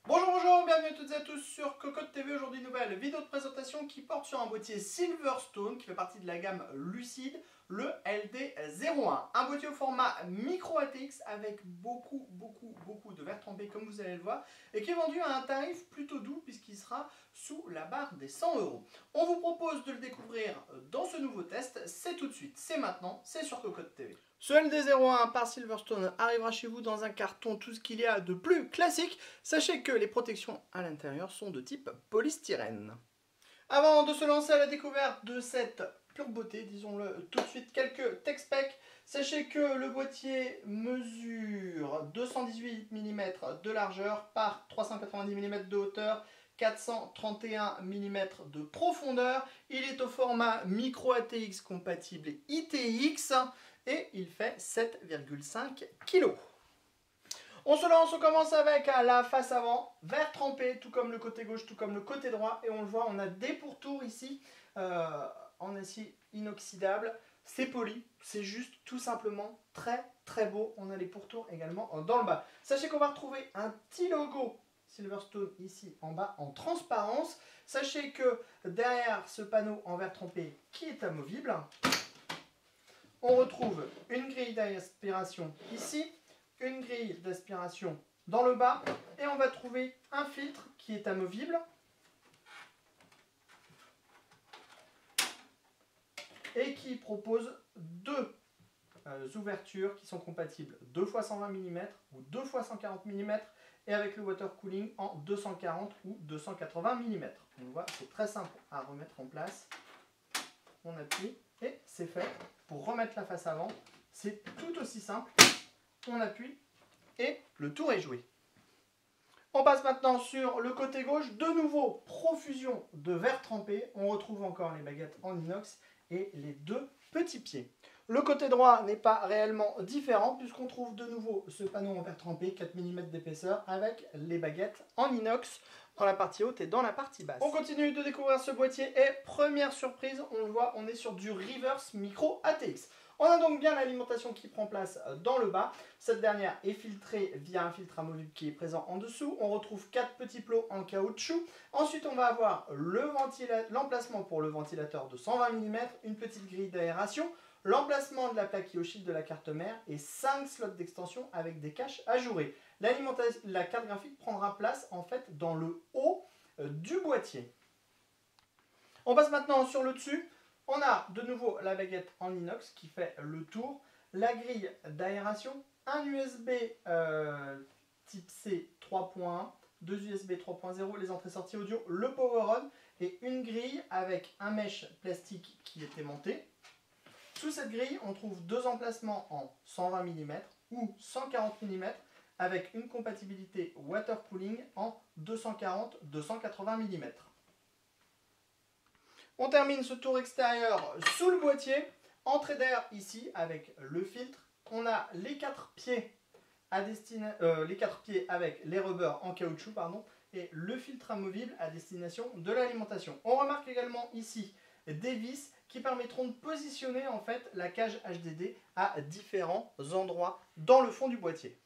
Bonjour, bienvenue à toutes et à tous sur Cocotte TV. Aujourd'hui, nouvelle vidéo de présentation qui porte sur un boîtier Silverstone qui fait partie de la gamme Lucid, le LD01. Un boîtier au format micro ATX avec beaucoup de verre trempé comme vous allez le voir et qui est vendu à un tarif plutôt doux puisqu'il sera sous la barre des 100 €. On vous propose de le découvrir dans ce nouveau test. C'est tout de suite, c'est maintenant, c'est sur Cocotte TV. Ce LD01 par Silverstone arrivera chez vous dans un carton, tout ce qu'il y a de plus classique. Sachez que les protections à l'intérieur sont de type polystyrène. Avant de se lancer à la découverte de cette pure beauté, disons-le tout de suite, quelques tech specs. Sachez que le boîtier mesure 218 mm de largeur par 390 mm de hauteur, 431 mm de profondeur. Il est au format micro ATX compatible ITX et il fait 7,5 kg. On se lance, on commence avec la face avant, verre trempé, tout comme le côté gauche, tout comme le côté droit. Et on le voit, on a des pourtours ici en acier inoxydable. C'est poli, c'est juste tout simplement très beau. On a les pourtours également dans le bas. Sachez qu'on va retrouver un petit logo Silverstone ici en bas en transparence. Sachez que derrière ce panneau en verre trempé qui est amovible, on retrouve une grille d'aspiration ici, une grille d'aspiration dans le bas et on va trouver un filtre qui est amovible et qui propose deux ouvertures qui sont compatibles 2 x 120 mm ou 2 x 140 mm et avec le water cooling en 240 ou 280 mm. On voit, c'est très simple à remettre en place. On appuie et c'est fait. Pour remettre la face avant, c'est tout aussi simple. On appuie et le tour est joué. On passe maintenant sur le côté gauche. De nouveau, profusion de verre trempé. On retrouve encore les baguettes en inox et les deux petits pieds. Le côté droit n'est pas réellement différent puisqu'on trouve de nouveau ce panneau en verre trempé, 4 mm d'épaisseur, avec les baguettes en inox dans la partie haute et dans la partie basse. On continue de découvrir ce boîtier et première surprise, on le voit, on est sur du reverse micro ATX. On a donc bien l'alimentation qui prend place dans le bas. Cette dernière est filtrée via un filtre amovible qui est présent en dessous. On retrouve 4 petits plots en caoutchouc. Ensuite, on va avoir l'emplacement pour le ventilateur de 120 mm, une petite grille d'aération, l'emplacement de la plaque qui oscille de la carte mère et 5 slots d'extension avec des caches ajourées. La carte graphique prendra place en fait dans le haut du boîtier. On passe maintenant sur le dessus. On a de nouveau la baguette en inox qui fait le tour, la grille d'aération, un USB type C 3.1, deux USB 3.0, les entrées-sorties audio, le power on et une grille avec un mesh plastique qui est aimanté. Sous cette grille, on trouve deux emplacements en 120 mm ou 140 mm avec une compatibilité water cooling en 240-280 mm. On termine ce tour extérieur sous le boîtier. Entrée d'air ici avec le filtre. On a les 4 pieds avec les rubbers en caoutchouc et le filtre amovible à destination de l'alimentation. On remarque également ici des vis qui permettront de positionner en fait la cage HDD à différents endroits dans le fond du boîtier.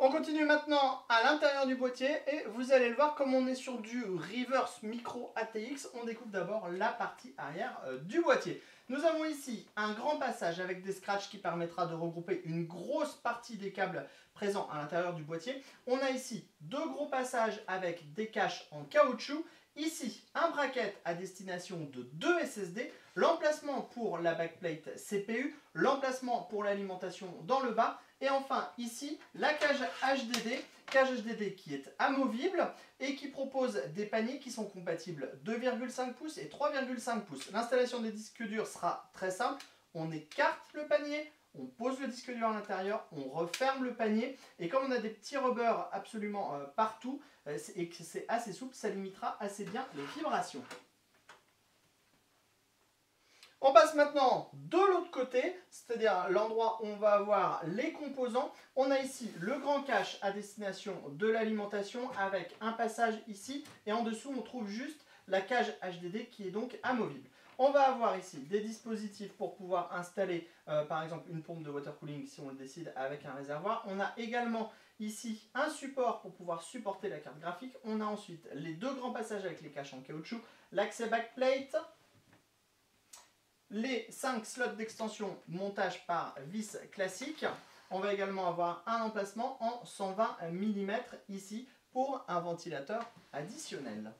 On continue maintenant à l'intérieur du boîtier et vous allez le voir, comme on est sur du reverse micro ATX, on découvre d'abord la partie arrière du boîtier. Nous avons ici un grand passage avec des scratchs qui permettra de regrouper une grosse partie des câbles présents à l'intérieur du boîtier. On a ici deux gros passages avec des caches en caoutchouc. Ici, un bracket à destination de 2 SSD, l'emplacement pour la backplate CPU, l'emplacement pour l'alimentation dans le bas, et enfin ici, la cage HDD qui est amovible et qui propose des paniers qui sont compatibles 2,5 pouces et 3,5 pouces. L'installation des disques durs sera très simple, on écarte le panier, on pose le disque dur à l'intérieur, on referme le panier et comme on a des petits rubbers absolument partout et que c'est assez souple, ça limitera assez bien les vibrations. On passe maintenant de l'autre côté, c'est-à-dire l'endroit où on va avoir les composants. On a ici le grand cache à destination de l'alimentation avec un passage ici et en dessous on trouve juste la cage HDD qui est donc amovible. On va avoir ici des dispositifs pour pouvoir installer par exemple une pompe de water cooling si on le décide avec un réservoir. On a également ici un support pour pouvoir supporter la carte graphique. On a ensuite les deux grands passages avec les caches en caoutchouc, l'accès backplate, les 5 slots d'extension montage par vis classique. On va également avoir un emplacement en 120 mm ici pour un ventilateur additionnel.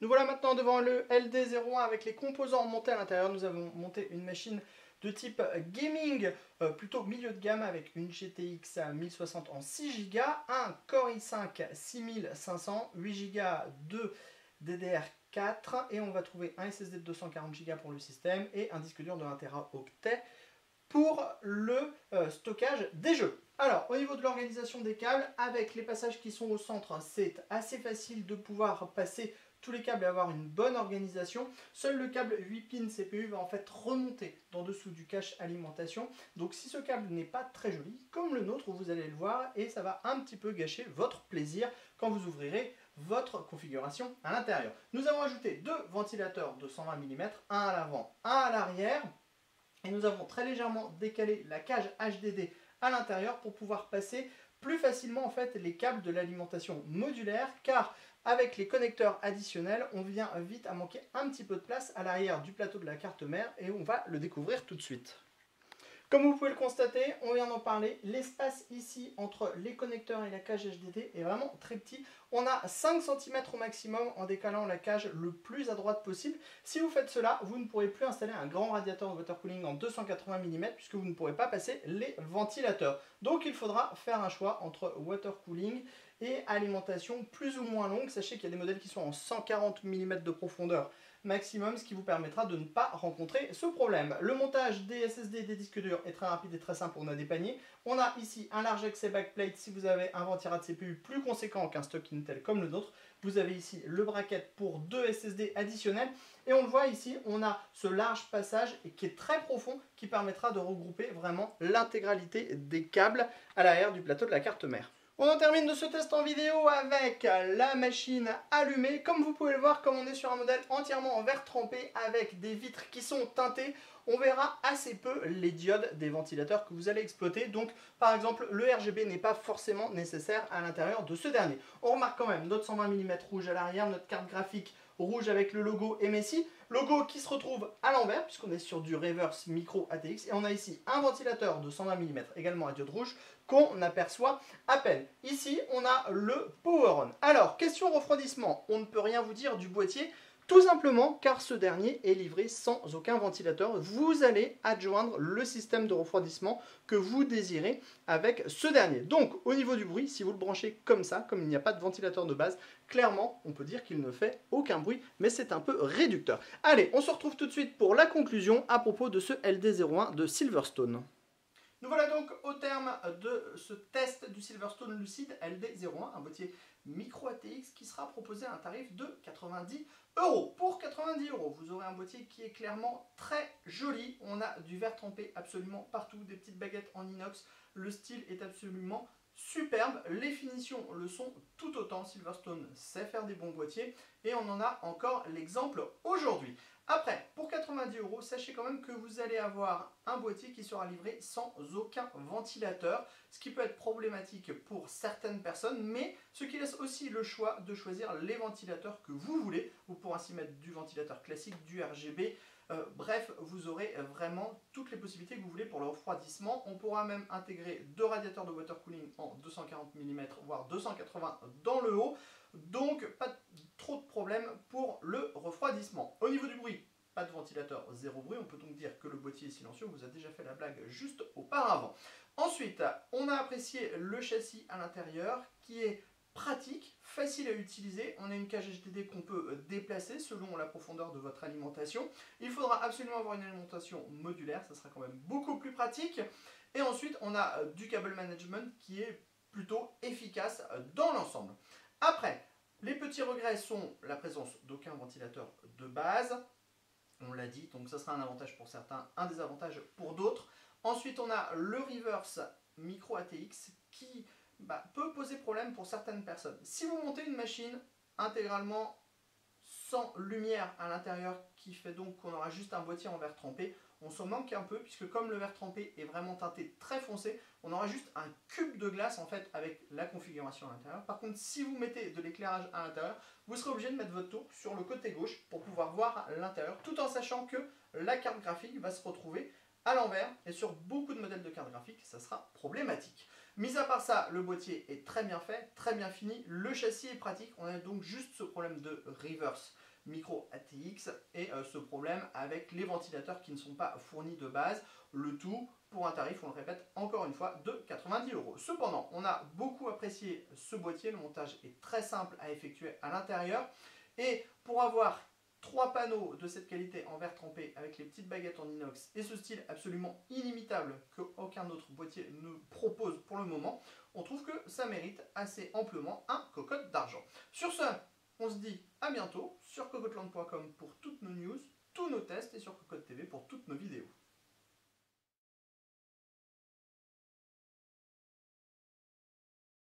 Nous voilà maintenant devant le LD01 avec les composants montés à l'intérieur. Nous avons monté une machine de type gaming, plutôt milieu de gamme avec une GTX 1060 en 6 Go, un Core i5 6500, 8 Go de DDR4 et on va trouver un SSD de 240 Go pour le système et un disque dur de 1 Teraoctet pour le stockage des jeux. Alors, au niveau de l'organisation des câbles, avec les passages qui sont au centre, c'est assez facile de pouvoir passer tous les câbles et avoir une bonne organisation. Seul le câble 8 pins CPU va en fait remonter dans dessous du cache alimentation. Donc si ce câble n'est pas très joli, comme le nôtre, vous allez le voir, et ça va un petit peu gâcher votre plaisir quand vous ouvrirez votre configuration à l'intérieur. Nous avons ajouté deux ventilateurs de 120 mm, un à l'avant, un à l'arrière. Et nous avons très légèrement décalé la cage HDD à l'intérieur pour pouvoir passer plus facilement en fait les câbles de l'alimentation modulaire, car avec les connecteurs additionnels, on vient vite à manquer un petit peu de place à l'arrière du plateau de la carte mère et on va le découvrir tout de suite. Comme vous pouvez le constater, on vient d'en parler, l'espace ici entre les connecteurs et la cage HDD est vraiment très petit. On a 5 cm au maximum en décalant la cage le plus à droite possible. Si vous faites cela, vous ne pourrez plus installer un grand radiateur de water cooling en 280 mm puisque vous ne pourrez pas passer les ventilateurs. Donc il faudra faire un choix entre water cooling et alimentation plus ou moins longue. Sachez qu'il y a des modèles qui sont en 140 mm de profondeur maximum, ce qui vous permettra de ne pas rencontrer ce problème. Le montage des SSD et des disques durs est très rapide et très simple. On a des paniers. On a ici un large accès backplate si vous avez un ventilateur de CPU plus conséquent qu'un stock Intel comme le nôtre. Vous avez ici le bracket pour deux SSD additionnels. Et on le voit ici, on a ce large passage qui est très profond qui permettra de regrouper vraiment l'intégralité des câbles à l'arrière du plateau de la carte mère. On en termine de ce test en vidéo avec la machine allumée. Comme vous pouvez le voir, comme on est sur un modèle entièrement en verre trempé avec des vitres qui sont teintées, on verra assez peu les diodes des ventilateurs que vous allez exploiter. Donc par exemple, le RGB n'est pas forcément nécessaire à l'intérieur de ce dernier. On remarque quand même notre 120 mm rouge à l'arrière, notre carte graphique rouge avec le logo MSI, logo qui se retrouve à l'envers puisqu'on est sur du reverse micro ATX, et on a ici un ventilateur de 120 mm également à diode rouge qu'on aperçoit à peine. Ici on a le Power On. Alors question refroidissement, on ne peut rien vous dire du boîtier, tout simplement car ce dernier est livré sans aucun ventilateur. Vous allez adjoindre le système de refroidissement que vous désirez avec ce dernier. Donc au niveau du bruit, si vous le branchez comme ça, comme il n'y a pas de ventilateur de base, clairement on peut dire qu'il ne fait aucun bruit, mais c'est un peu réducteur. Allez, on se retrouve tout de suite pour la conclusion à propos de ce LD01 de Silverstone. Nous voilà donc au terme de ce test du Silverstone Lucid LD01, un boîtier micro ATX qui sera proposé à un tarif de 90 €. Pour 90 €, vous aurez un boîtier qui est clairement très joli. On a du verre trempé absolument partout, des petites baguettes en inox. Le style est absolument superbe. Les finitions le sont tout autant. Silverstone sait faire des bons boîtiers et on en a encore l'exemple aujourd'hui. Après, pour 90 €, sachez quand même que vous allez avoir un boîtier qui sera livré sans aucun ventilateur, ce qui peut être problématique pour certaines personnes, mais ce qui laisse aussi le choix de choisir les ventilateurs que vous voulez. Vous pourrez ainsi mettre du ventilateur classique, du RGB, bref, vous aurez vraiment toutes les possibilités que vous voulez pour le refroidissement. On pourra même intégrer deux radiateurs de water cooling en 240 mm, voire 280 dans le haut. Donc, pas trop de problèmes pour le refroidissement. Au niveau du bruit, pas de ventilateur, zéro bruit. On peut donc dire que le boîtier est silencieux. On vous a déjà fait la blague juste auparavant. Ensuite, on a apprécié le châssis à l'intérieur qui est pratique, facile à utiliser. On a une cage HDD qu'on peut déplacer selon la profondeur de votre alimentation. Il faudra absolument avoir une alimentation modulaire, ça sera quand même beaucoup plus pratique. Et ensuite, on a du cable management qui est plutôt efficace dans l'ensemble. Après, les petits regrets sont la présence d'aucun ventilateur de base. On l'a dit, donc ça sera un avantage pour certains, un désavantage pour d'autres. Ensuite, on a le reverse micro ATX qui peut poser problème pour certaines personnes. Si vous montez une machine intégralement sans lumière à l'intérieur, qui fait donc qu'on aura juste un boîtier en verre trempé, on s'en manque un peu, puisque comme le verre trempé est vraiment teinté très foncé, on aura juste un cube de glace en fait avec la configuration à l'intérieur. Par contre, si vous mettez de l'éclairage à l'intérieur, vous serez obligé de mettre votre tour sur le côté gauche pour pouvoir voir l'intérieur, tout en sachant que la carte graphique va se retrouver à l'envers, et sur beaucoup de modèles de cartes graphiques, ça sera problématique. Mis à part ça, le boîtier est très bien fait, très bien fini, le châssis est pratique, on a donc juste ce problème de reverse micro ATX et ce problème avec les ventilateurs qui ne sont pas fournis de base, le tout pour un tarif, on le répète encore une fois, de 90 €. Cependant, on a beaucoup apprécié ce boîtier, le montage est très simple à effectuer à l'intérieur, et pour avoir 3 panneaux de cette qualité en verre trempé avec les petites baguettes en inox et ce style absolument inimitable qu'aucun autre boîtier ne propose pour le moment, on trouve que ça mérite assez amplement un cocotte d'argent. Sur ce, on se dit à bientôt sur cocotland.com pour toutes nos news, tous nos tests et sur Cocotte TV pour toutes nos vidéos.